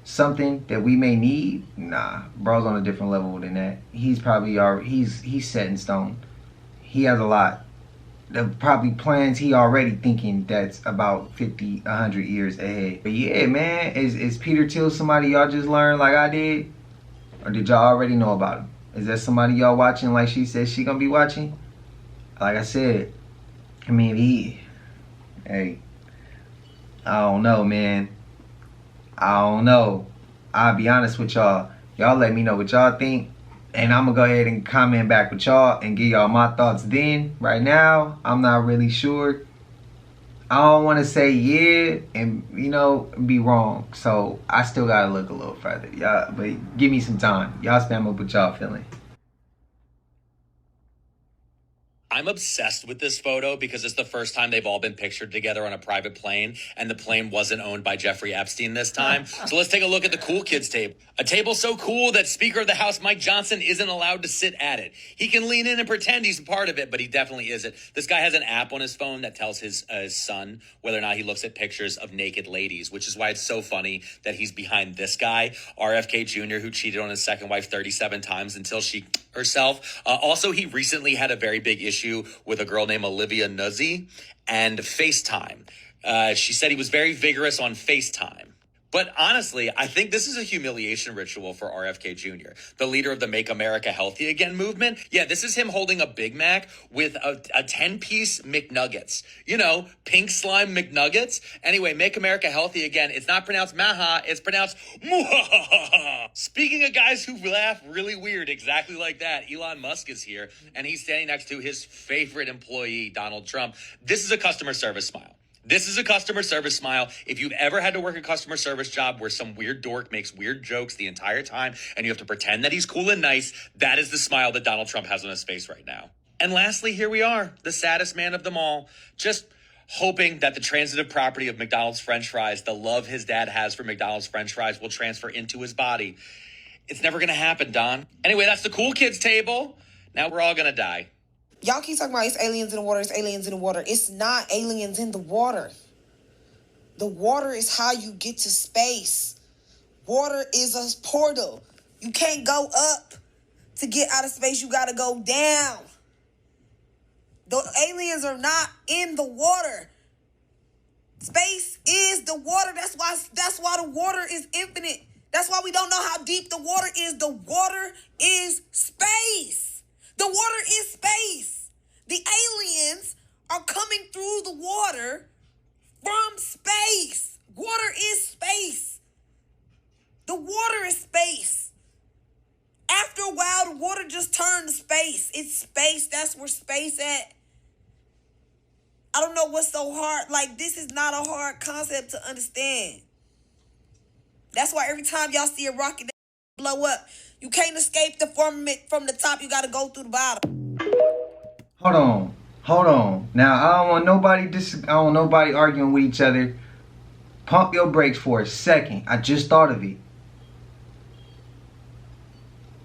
something that we may need, nah. Bro's on a different level than that. He's probably he's set in stone. He has a lot. The probably plans he already thinking that's about 50, 100 years ahead. But yeah, man, is Peter Thiel somebody y'all just learned like I did? Or did y'all already know about him? Is that somebody y'all watching like she said she gonna be watching? Like I said, I mean, hey, I don't know, man. I don't know. I'll be honest with y'all. Y'all let me know what y'all think. And I'm going to go ahead and comment back with y'all and give y'all my thoughts then. Right now, I'm not really sure. I don't want to say yeah and, you know, be wrong. So I still got to look a little further. Y'all, but give me some time. Y'all spam up what y'all feeling. I'm obsessed with this photo because it's the first time they've all been pictured together on a private plane, and the plane wasn't owned by Jeffrey Epstein this time. So let's take a look at the cool kids table. A table so cool that Speaker of the House Mike Johnson isn't allowed to sit at it. He can lean in and pretend he's a part of it, but he definitely isn't. This guy has an app on his phone that tells his son whether or not he looks at pictures of naked ladies, which is why it's so funny that he's behind this guy, RFK Jr., who cheated on his second wife 37 times until she herself. Also, he recently had a very big issue with a girl named Olivia Nuzzi and FaceTime. She said he was very vigorous on FaceTime. But honestly, I think this is a humiliation ritual for RFK Jr., the leader of the Make America Healthy Again movement. Yeah, this is him holding a Big Mac with a 10-piece McNuggets. You know, pink slime McNuggets. Anyway, Make America Healthy Again. It's not pronounced maha, it's pronounced muhahaha. Speaking of guys who laugh really weird, exactly like that, Elon Musk is here, and he's standing next to his favorite employee, Donald Trump. This is a customer service smile. This is a customer service smile. If you've ever had to work a customer service job where some weird dork makes weird jokes the entire time and you have to pretend that he's cool and nice, that is the smile that Donald Trump has on his face right now. And lastly, here we are, the saddest man of them all, just hoping that the transitive property of McDonald's French fries, the love his dad has for McDonald's French fries, will transfer into his body. It's never going to happen, Don. Anyway, that's the cool kids table. Now we're all going to die. Y'all keep talking about it's aliens in the water, it's aliens in the water. It's not aliens in the water. The water is how you get to space. Water is a portal. You can't go up to get out of space. You got to go down. The aliens are not in the water. Space is the water. That's why the water is infinite. That's why we don't know how deep the water is. The water is space. The water is space. The aliens are coming through the water from space. Water is space. The water is space. After a while, the water just turned to space. It's space. That's where space at. I don't know what's so hard. Like, this is not a hard concept to understand. That's why every time y'all see a rocket that blow up, you can't escape the from the top. You got to go through the bottom. Hold on. Now, I don't want nobody arguing with each other. Pump your brakes for a second. I just thought of it.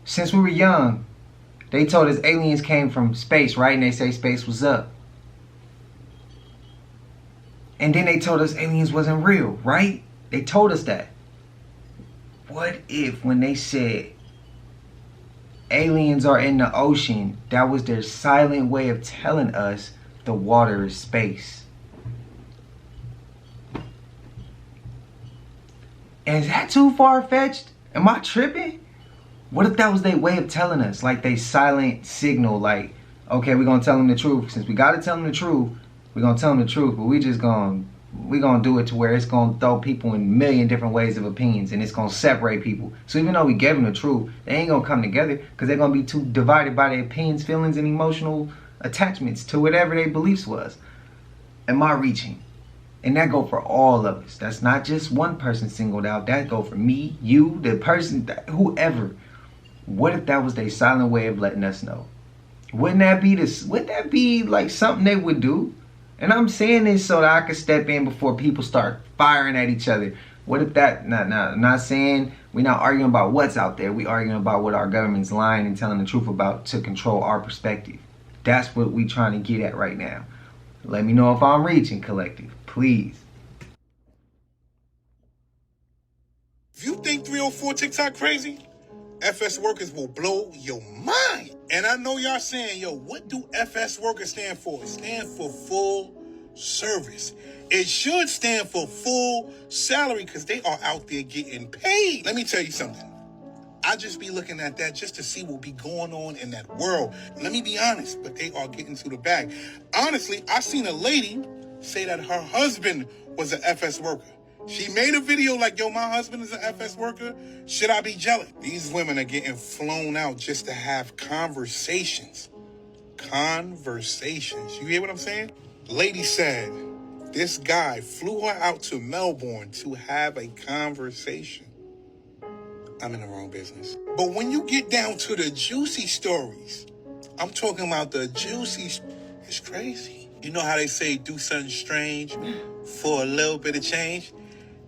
Since we were young, they told us aliens came from space, right? And they say space was up. And then they told us aliens wasn't real, right? They told us that. What if when they said aliens are in the ocean, that was their silent way of telling us the water is space? And is that too far-fetched? Am I tripping? What if that was their way of telling us? Like they silent signal, like, okay, we're gonna tell them the truth. Since we gotta tell them the truth, we're gonna tell them the truth, but we're gonna do it to where it's gonna throw people in a million different ways of opinions, and it's gonna separate people. So even though we gave them the truth, they ain't gonna come together because they're gonna be too divided by their opinions, feelings, and emotional attachments to whatever their beliefs was. Am I reaching? And that go for all of us. That's not just one person singled out. That go for me, you, the person, whoever. What if that was their silent way of letting us know? Wouldn't that be like something they would do? And I'm saying this so that I can step in before people start firing at each other. What if that, not saying we're not arguing about what's out there. We arguing about what our government's lying and telling the truth about to control our perspective. That's what we trying to get at right now. Let me know if I'm reaching, collective, please. If you think 304 TikTok crazy, FS workers will blow your mind. And I know y'all saying, yo, what do FS workers stand for? It stands for full service. It should stand for full salary because they are out there getting paid. Let me tell you something. I just be looking at that just to see what be going on in that world. Let me be honest, but they are getting to the bag. Honestly, I seen a lady say that her husband was an FS worker. She made a video like, yo, my husband is an FS worker. Should I be jealous? These women are getting flown out just to have conversations. Conversations. You hear what I'm saying? Lady said, This guy flew her out to Melbourne to have a conversation. I'm in the wrong business. But when you get down to the juicy stories, I'm talking about the juicy, it's crazy. You know how they say do something strange for a little bit of change?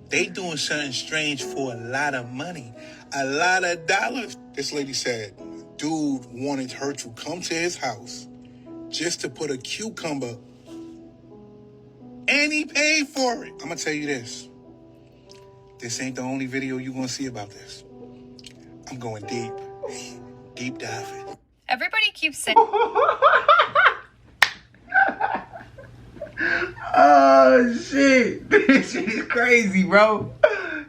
They doing something strange for a lot of money, a lot of dollars. This lady said, dude wanted her to come to his house just to put a cucumber, and he paid for it. I'm gonna tell you this. This ain't the only video you gonna see about this. I'm going deep. Deep diving. Everybody keeps saying... Oh, shit. This shit is crazy, bro.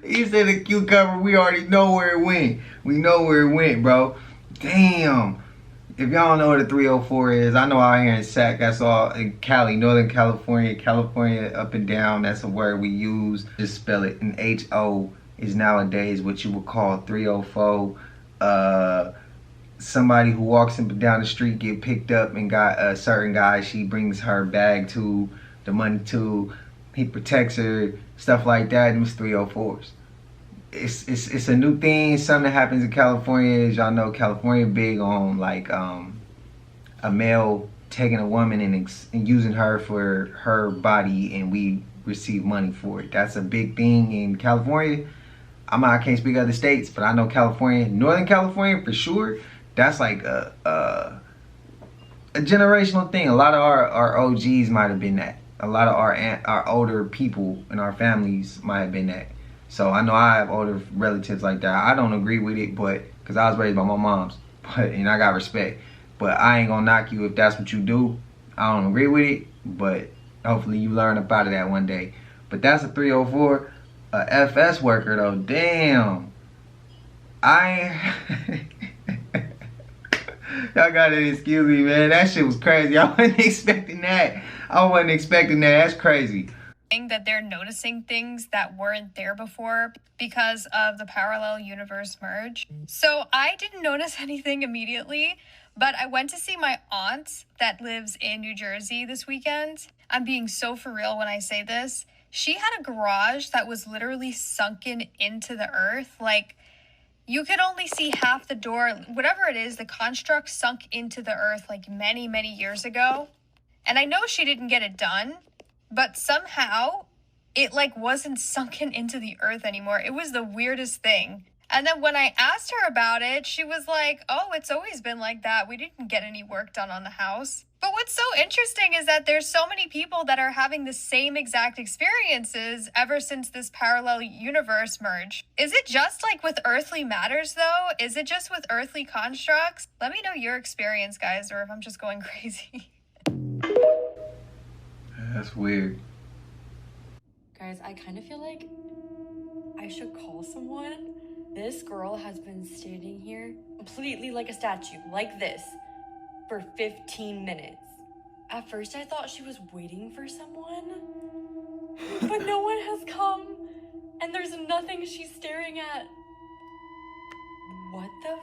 He said a cucumber. We already know where it went. We know where it went, bro. Damn. If y'all don't know what a 304 is, I know out here in Sac, that's all in Cali, Northern California, up and down. That's a word we use. Just spell it. And HO is nowadays what you would call 304. Somebody who walks in down the street get picked up and got a certain guy. She brings her bag to, the money to. He protects her, stuff like that. And it's 304s. It's a new thing. Something that happens in California. As y'all know, California big on like a male taking a woman and using her for her body, and we receive money for it. That's a big thing in California. I can't speak other states, but I know California, Northern California for sure. That's like a generational thing. A lot of our OGs might have been that. A lot of our older people in our families might have been that. So I know I have older relatives like that. I don't agree with it, but because I was raised by my mom's, and I got respect. But I ain't gonna knock you if that's what you do. I don't agree with it, but hopefully you learn about it that one day. But that's a 304, a FS worker though. Damn. Y'all gotta excuse me, man. That shit was crazy. I wasn't expecting that. That's crazy. That they're noticing things that weren't there before because of the parallel universe merge. So I didn't notice anything immediately, but I went to see my aunt that lives in New Jersey this weekend. I'm being so for real when I say this. She had a garage that was literally sunken into the earth. Like, you could only see half the door. Whatever it is, the construct sunk into the earth like many, many years ago. And I know she didn't get it done, but somehow it like wasn't sunken into the earth anymore. It was the weirdest thing. And then when I asked her about it, she was like, oh, it's always been like that. We didn't get any work done on the house. But what's so interesting is that there's so many people that are having the same exact experiences ever since this parallel universe merge. Is it just like with earthly matters though? Is it just with earthly constructs? Let me know your experience, guys, or if I'm just going crazy. That's weird. Guys, I kind of feel like I should call someone. This girl has been standing here completely like a statue, like this, for 15 minutes. At first, I thought she was waiting for someone, but no one has come, and there's nothing she's staring at. What the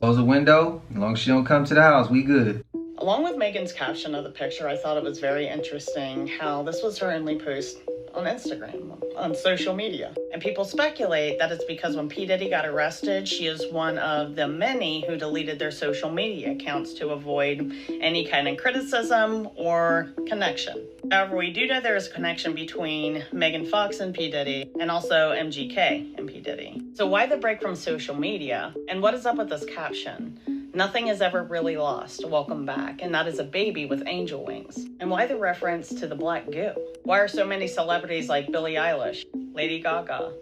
Close the window. As long as she don't come to the house, we good. Along with Megan's caption of the picture, I thought it was very interesting how this was her only post on Instagram, on social media. And people speculate that it's because when P. Diddy got arrested, she is one of the many who deleted their social media accounts to avoid any kind of criticism or connection. However, we do know there is a connection between Megan Fox and P. Diddy, and also MGK and P. Diddy. So why the break from social media? And what is up with this caption? Nothing is ever really lost. Welcome back. And that is a baby with angel wings. And why the reference to the black goo? Why are so many celebrities like Billie Eilish, Lady Gaga,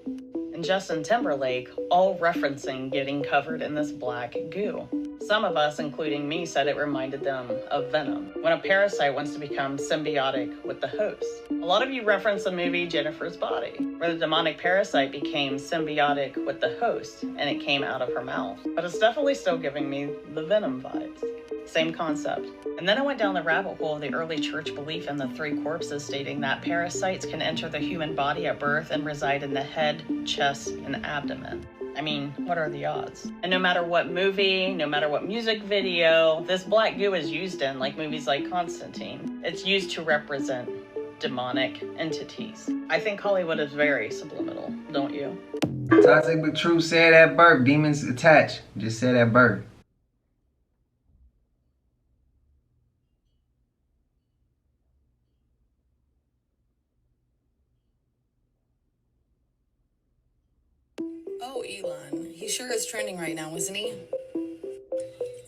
and Justin Timberlake all referencing getting covered in this black goo? Some of us, including me, said it reminded them of Venom, when a parasite wants to become symbiotic with the host. A lot of you reference the movie Jennifer's Body, where the demonic parasite became symbiotic with the host and it came out of her mouth. But it's definitely still giving me the Venom vibes. Same concept. And then I went down the rabbit hole of the early church belief in the three corpses, stating that parasites can enter the human body at birth and reside in the head, chest, and abdomen. I mean, what are the odds? And no matter what movie, no matter what music video, this black goo is used in, like movies like Constantine, it's used to represent demonic entities. I think Hollywood is very subliminal, don't you? Toxic but true said at birth. Demons attached. Just said at birth. Oh, Elon. He sure is trending right now, isn't he?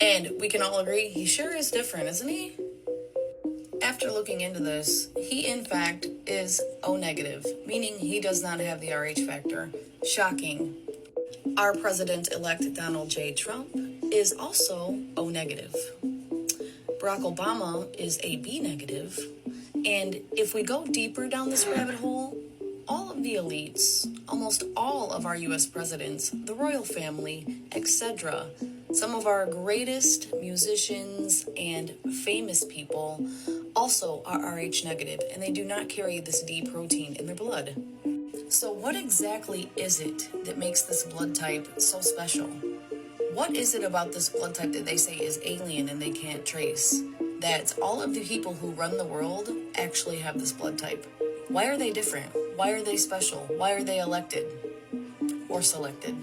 And we can all agree he sure is different, isn't he? After looking into this, he in fact is O negative, meaning he does not have the RH factor. Shocking. Our president-elect Donald J. Trump is also O negative. Barack Obama is a B negative. And if we go deeper down this rabbit hole, all of the elites, almost all of our US presidents, the royal family, etc., some of our greatest musicians and famous people also are Rh negative, and they do not carry this D protein in their blood. So what exactly is it that makes this blood type so special? What is it about this blood type that they say is alien and they can't trace? That all of the people who run the world actually have this blood type. Why are they different? Why are they special? Why are they elected or selected?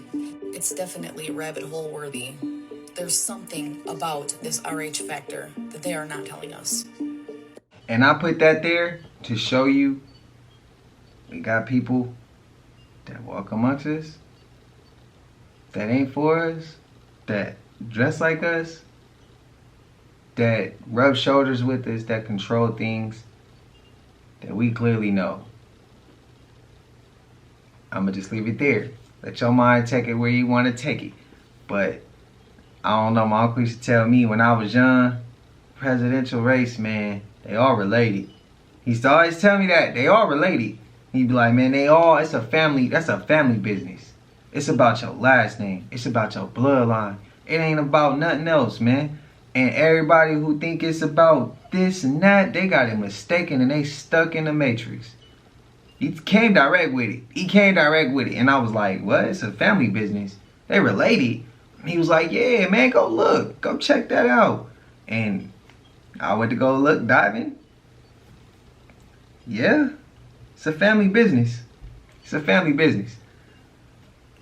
It's definitely rabbit hole worthy. There's something about this Rh factor that they are not telling us. And I put that there to show you we got people that walk amongst us, that ain't for us, that dress like us, that rub shoulders with us, that control things that we clearly know. I'ma just leave it there. Let your mind take it where you want to take it. But I don't know, my uncle used to tell me when I was young, presidential race, man, they all related. He used to always tell me that, they all related. He'd be like, man, it's a family, that's a family business. It's about your last name. It's about your bloodline. It ain't about nothing else, man. And everybody who think it's about this and that, they got it mistaken and they stuck in the matrix. He came direct with it. And I was like, what? It's a family business. They related. And he was like, yeah, man, go look. Go check that out. And I went to go look, diving. Yeah, it's a family business. It's a family business.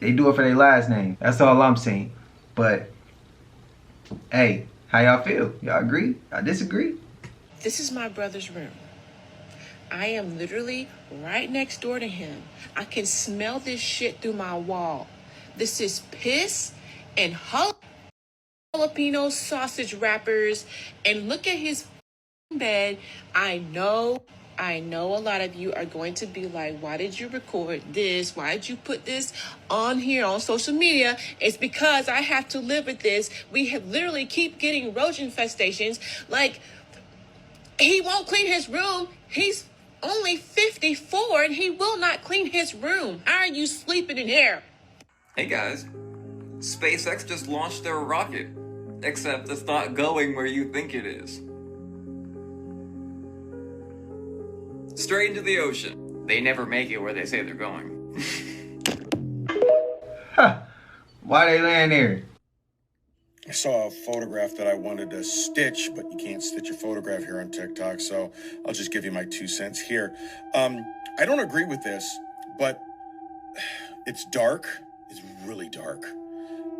They do it for their last name. That's all I'm saying. But, hey, how y'all feel? Y'all agree? Y'all disagree? This is my brother's room. I am literally right next door to him. I can smell this shit through my wall. This is piss and jalapeno sausage wrappers. And look at his bed. I know a lot of you are going to be like, why did you record this? Why did you put this on here on social media? It's because I have to live with this. We have literally keep getting roach infestations. Like, he won't clean his room. He's only 54 and he will not clean his room. How are you sleeping in here? Hey guys, SpaceX just launched their rocket, except it's not going where you think it is. Straight into the ocean. They never make it where they say they're going. Huh. Why they land there? I saw a photograph that I wanted to stitch, but you can't stitch a photograph here on TikTok, so I'll just give you my 2 cents here. I don't agree with this, but it's dark. It's really dark.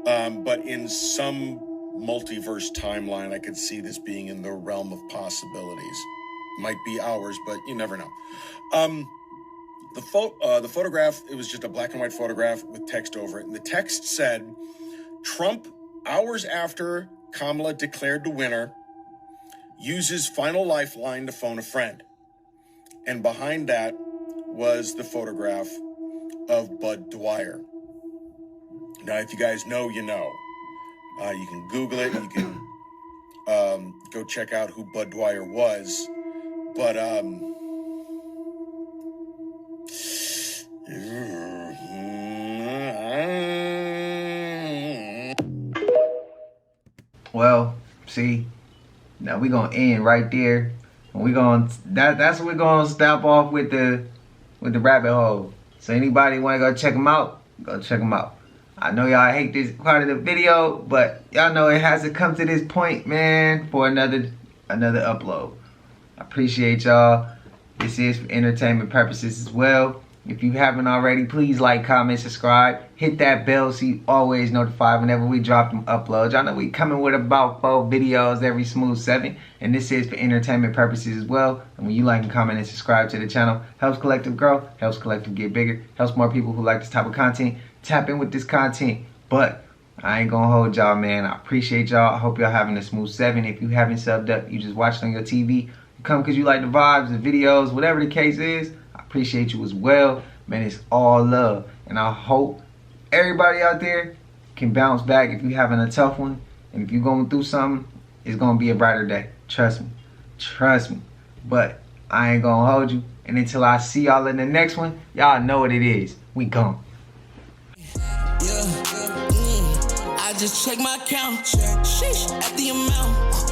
But in some multiverse timeline, I could see this being in the realm of possibilities. Might be hours, but you never know. The photograph, it was just a black and white photograph with text over it. And the text said, Trump, hours after Kamala declared the winner, uses final lifeline to phone a friend. And behind that was the photograph of Bud Dwyer. Now, if you guys know, you know. You can Google it. You can go check out who Bud Dwyer was. But, well, see, now we're gonna end right there. And we're gonna that's what we're gonna stop off with the rabbit hole. So anybody wanna go check them out, go check them out. I know y'all hate this part of the video, but y'all know it has to come to this point, man, for another upload. I appreciate y'all. This is for entertainment purposes as well. If you haven't already, please like, comment, subscribe. Hit that bell so you always notified whenever we drop them uploads. Y'all know we coming with about 4 videos every smooth 7. And this is for entertainment purposes as well. And when you like and comment and subscribe to the channel, helps Collective grow, helps Collective get bigger, helps more people who like this type of content tap in with this content. But I ain't gonna hold y'all, man. I appreciate y'all. I hope y'all having a smooth 7. If you haven't subbed up, you just watched on your TV, you come because you like the vibes, the videos, whatever the case is. I appreciate you as well. Man, it's all love. And I hope everybody out there can bounce back if you're having a tough one. And if you're going through something, it's going to be a brighter day. Trust me. Trust me. But I ain't going to hold you. And until I see y'all in the next one, y'all know what it is. We gone. I just check my account. Sheesh, at the amount.